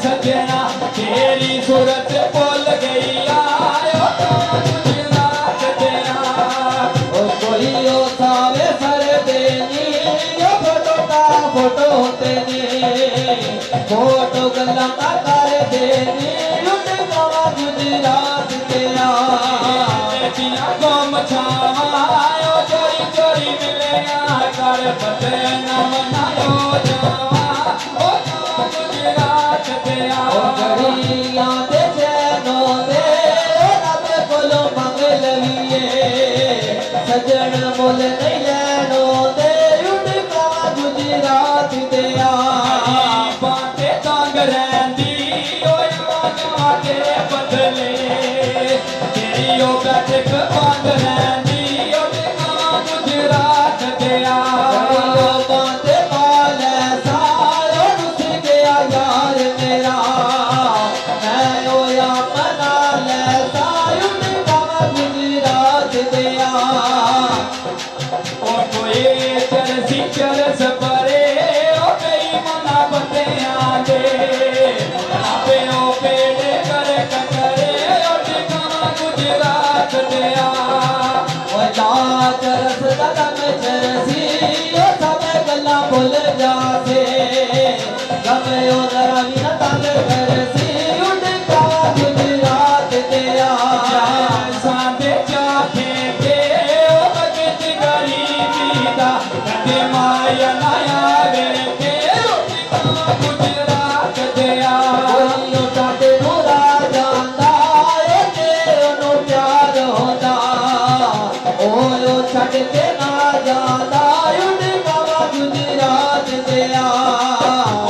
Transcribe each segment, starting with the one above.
सजना तेरी सूरत बोल गई आयो गुजरात तेरा ओ कोई ओ सावे सर देनी ओ फोटो का फोटो तेने फोटो गल्ला का कर देनी उठ गावा गुजरात तेरा बिना गम छावायो चोरी चोरी मिले कर पते न मनायो जावा ओ गुजरात तेरा ओ गड़िया दे चैनो दे रब कोलो मंग लविए सजन मोल नहीं लेनो दे उठ गावा गुजरात तेरा बातें तंग रहंदी ओ गावा तेरे बदले तेरी ओ बैठक बंद रहंदी ओ गावा गुजरात तेरा ओ बातें पाले सारो रुस गया यार मेरा मैं ओ या मना ले सायो गावा गुजरात तेरा ओ कोई चरसी चरस परे ओ कई मना बंदे आंदे आपे ओ पेड़ कर कटरे ओ गावा गुजरात तेरा ओ जा चरस कदम चरसी ओ सब गल्ला भुल जासे गमे ओ जरा भी न तंग करसी उठ गावा गुजरात तेरा साडे चाहे के ओ भगत गरीबी दा कदे माया लाया वे के उठ गावा गुजरात तेरा कोई ओ साडे नु राजा दा ए ते ओनु प्यार होंदा ओ छड़ के ना जांदा उठ गावा गुजरात तेरा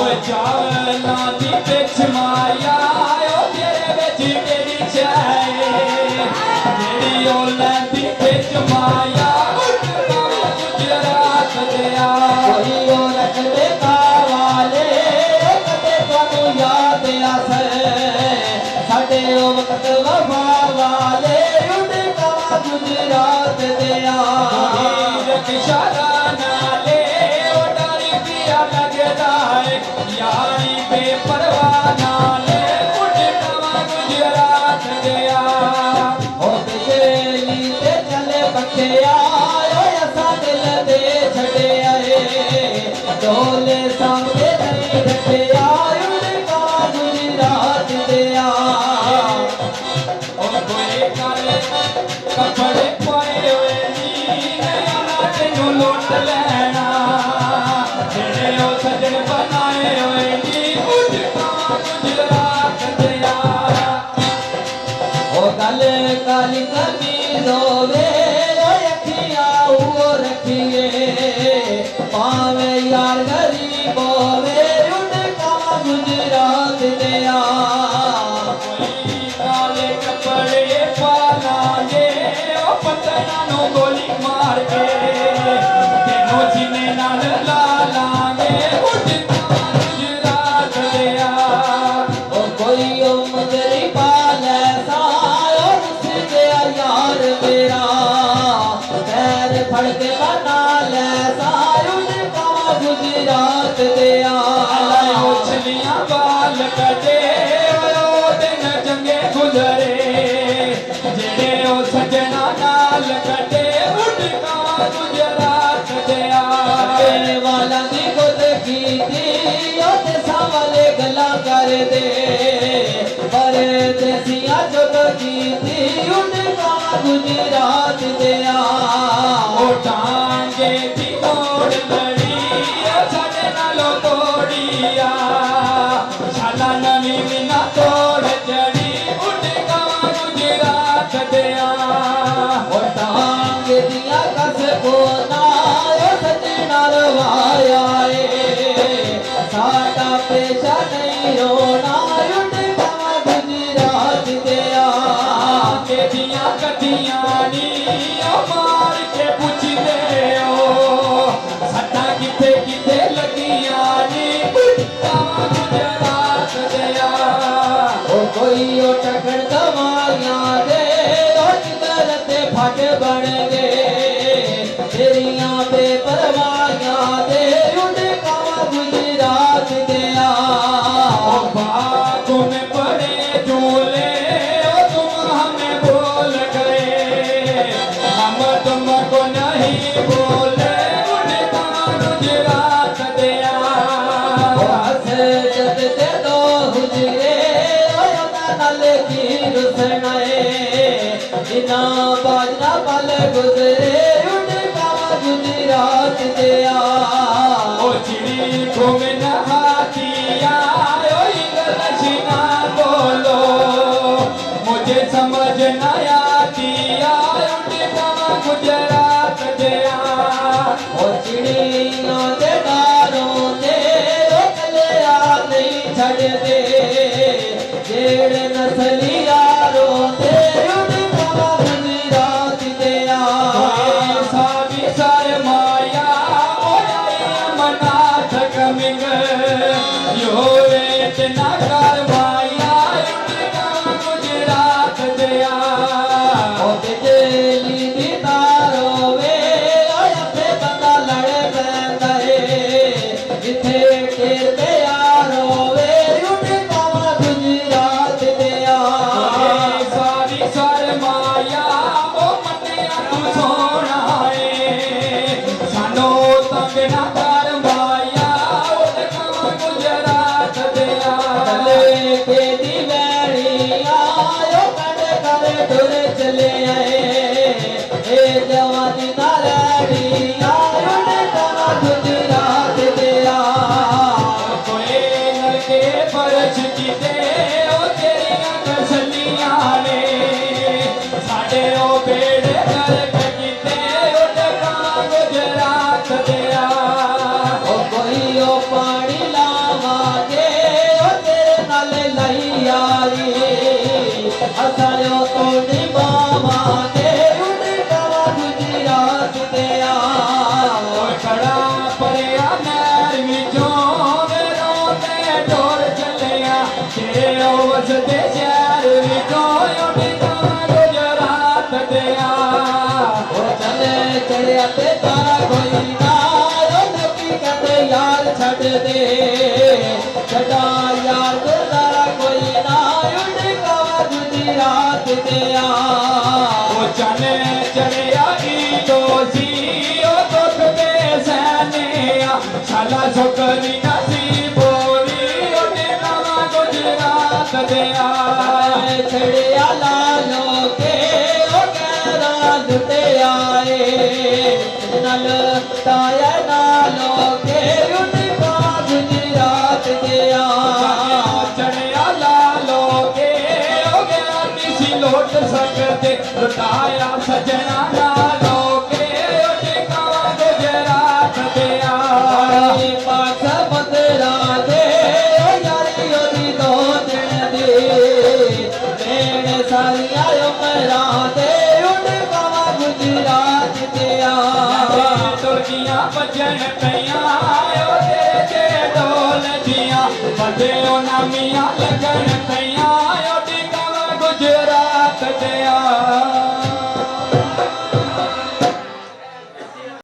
ओ चावला दी पिछ माया ओ तेरे विच तेरी छाए तेरी ओ लैंदी पिछ माया उठ गावा गुजरात तेरा कोई ओ रख दे कावाले कदे तुहानू याद आसे साडे ओ वक्त वफा वाले उठ गावा गुजरात तेरा इशारा नाले ओ डरी पिया लगदा है यारी बेपरवाह नाले उठ गावा गुजरात तेरा ओ बिजली ते चले बखिया ओ असा दिल दे छड़े आए डोले सामने नहीं रखे उठ गावा गुजरात तेरा ओ कोई काले कपड़े पाए हुए तेनू लुट लेना तेरे ओ सजन बनाए हुए नी उठ गावा गुजरात तेरा ओ गल काली कमीज होवे ओ अखियां वो रखिए पावे यार गरीब होवे उठ गावा गुजरात तेरा कोई काले कपड़े पा लांगे ओ पतना नु गोली मार के तेनों सीने नाल ला लांगे उठ गावा गुजरात तेरा नाल कटे ओ दिन चंगे गुजरे जेड़े ओ सजना नाल कटे उड़का गुजरात दिया तेरे वाला दी खुद की थी ओते सावले गला कर दे पर देसिया चुप की थी उनका गुजरात दिया ओ टांगे दी मोड़ लड़ी साडे नालों तोड़िया शाला नवी बिना तोड़ चढ़ी उड़का गुजरात दिया ओ टांग दिया कस को ना ओ सजना रवाया साडा पेशा नहीं रोना उनका गुजरात दिया के दिया कटियां नी ओ मार के पुछदे ओ सट्टा किथे किथे लगियां नी कावा गुजरात दिया ओ कोई ओ टकड़ दवाइयां दे ओ जिगर ते फट बन गए तेरियां बेपरवाहियां दे उड़ कावा गुजरात दिया ओ बागों में पड़े झूले ओ तुम हमें भूल गए हम तुमको नहीं बोले उड़का गुजरात दिया ओ हस जद ते दो हुजरे ओ नल की रुसनाए जिना बाजना पल गुजरे उड़ कावा गुजरात दिया ओ चिड़ी घूम नहातिया ओ इंग्लिश ना बोलो मुझे समझ न आतिया उड़का गुजरात दिया ओ चिड़िया दे डारों ते ओ कलिया नहीं छड़ दे जेड़े नसली यारों ते उड़का गुजरात दिया ऐसा भी सरमाया ओ मनाथ कमिंग यो रेट ना करवाया उड़का गुजरात दिया ओ बिजली दी तारों वे ओ अपने बंदा लड़ पैंदा है जिथे टेर ते यारों वे उड़का गुजरात दिया सारी सरमाया ओ मन्निया तू सोना है सानो तंग ना करवाया उड़का गुजरात दिया चले के दी वैलियां ओ कड़ कर टुर चले आए ए जवानी ना रैलियां उड़का गुजरात दिया कोई नलके फर्श कीते ओ तेरियां तसल्लियां ने साडे ओ बेड़े गर्क कीते उड़का गुजरात दिया ओ कोई ओ पानी लावांगे ओ तेरे नाल लाई यारी असां तो निभावांगे उड़का गुजरात दिया ओ खड़ा परिया नहर विचों मेरों ते डोर चलिया तेरे ओ वसदे शहर विचों उड़का गुजरात दिया ओ चले चढ़िया ते तारा कोई ना ओ नबी कहते यार छड़ दे छड़ा यार गुजारा कोई ना उड़का गुजरात दिया ओ चने चढ़िया ईदो सी ओ दुख दे सहनिया शाला शुक्री नसीब होरी उड़का गुजरात दिया छड़िया लालो के ओ कहरा लुटे आए नल ताया नालो के उड़का गुजरात दिया चढ़िया लालो के हो गया किसी लौट सकते लुटाया सजना लालो के उड़का गुजरात दिया पास बदरा दे ओ यारी ओदी दो दिन दे मेरे सारिया उमरा दे उड़का गुजरात दिया तुर्कियां बजन पईयां ओ तेरे जे ढोल दियां बजे ओ नामियां लगन